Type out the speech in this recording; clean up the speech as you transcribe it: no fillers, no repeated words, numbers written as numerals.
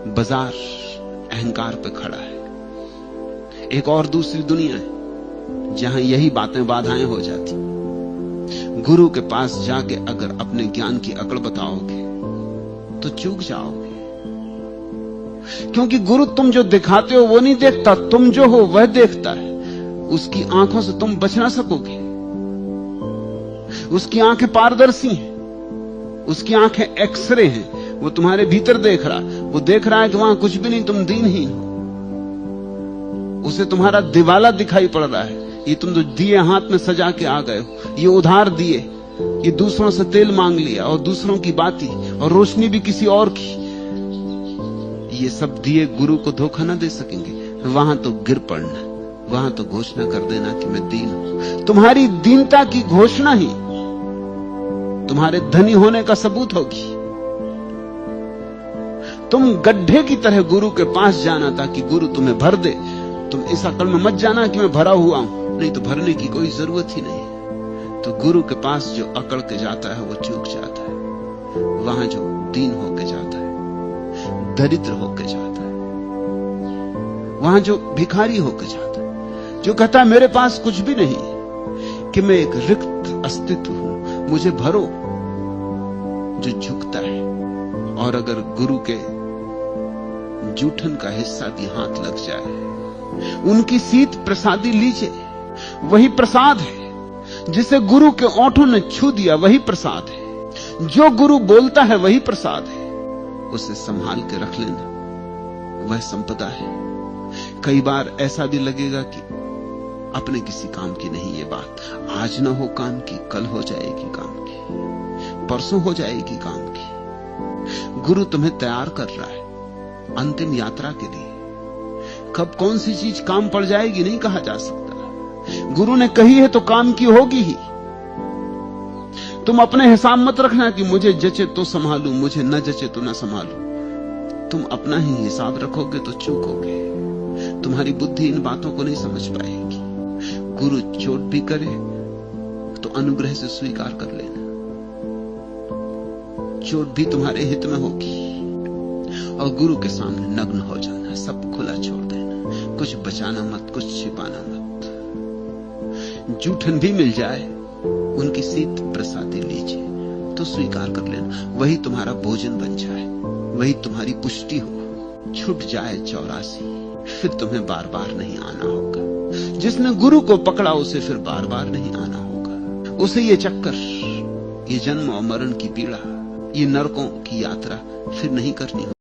बाजार अहंकार पे खड़ा है। एक और दूसरी दुनिया है जहां यही बातें बाधाएं हो जाती। गुरु के पास जाके अगर अपने ज्ञान की अकड़ बताओगे तो चूक जाओगे, क्योंकि गुरु तुम जो दिखाते हो वो नहीं देखता, तुम जो हो वह देखता है। उसकी आंखों से तुम बच ना सकोगे। उसकी आंखें पारदर्शी हैं, उसकी आंखें एक्सरे हैं। वो तुम्हारे भीतर देख रहा, वो देख रहा है कि वहां कुछ भी नहीं, तुम दीनहीन हो। उसे तुम्हारा दिवाला दिखाई पड़ रहा है। ये तुम जो दिए हाथ में सजा के आ गए हो, ये उधार दिए, ये दूसरों से तेल मांग लिया और दूसरों की बाती, और रोशनी भी किसी और की। ये सब दिए गुरु को धोखा ना दे सकेंगे। वहां तो गिर पड़ना, वहां तो घोषणा कर देना कि मैं दीन हूं। तुम्हारी दीनता की घोषणा ही तुम्हारे धनी होने का सबूत होगी। तुम गड्ढे की तरह गुरु के पास जाना ताकि गुरु तुम्हें भर दे। तुम इस अकल में मत जाना कि मैं भरा हुआ हूं, नहीं तो भरने की कोई जरूरत ही नहीं। तो गुरु के पास जो अकड़ के जाता है वो चूक जाता है। वहां जो दीन होके जाता है, दरिद्र होके जाता है, वहां जो भिखारी होके जाता है, जो कहता है मेरे पास कुछ भी नहीं, कि मैं एक रिक्त अस्तित्व हूं, मुझे भरो, जो झुकता है। और अगर गुरु के जूठन का हिस्सा भी हाथ लग जाए, उनकी सीत प्रसादी लीजिए, वही प्रसाद है। जिसे गुरु के ओंठों ने छू दिया वही प्रसाद है। जो गुरु बोलता है वही प्रसाद है। उसे संभाल के रख लेना, वह संपदा है। कई बार ऐसा भी लगेगा कि अपने किसी काम की नहीं ये बात, आज ना हो काम की, कल हो जाएगी काम की, परसों हो जाएगी काम की। गुरु तुम्हें तैयार कर रहा है अंतिम यात्रा के लिए। कब कौन सी चीज काम पड़ जाएगी नहीं कहा जा सकता। गुरु ने कही है तो काम की होगी ही। तुम अपने हिसाब मत रखना कि मुझे जचे तो संभालू, मुझे न जचे तो न संभालू। तुम अपना ही हिसाब रखोगे तो चूकोगे। तुम्हारी बुद्धि इन बातों को नहीं समझ पाएगी। गुरु चोट भी करे तो अनुग्रह से स्वीकार कर लेना। चोट भी तुम्हारे हित में होगी। और गुरु के सामने नग्न हो जाना, सब खुला छोड़ देना, कुछ बचाना मत, कुछ छिपाना मत। जूठन भी मिल जाए, उनकी सीत प्रसादी लीजिए तो स्वीकार कर लेना। वही तुम्हारा भोजन बन जाए, वही तुम्हारी पुष्टि हो। छूट जाए 84, फिर तुम्हें बार बार नहीं आना होगा। जिसने गुरु को पकड़ा उसे फिर बार बार नहीं आना होगा। उसे ये चक्कर, ये जन्म और मरण की पीड़ा, ये नरकों की यात्रा फिर नहीं करनी होगी।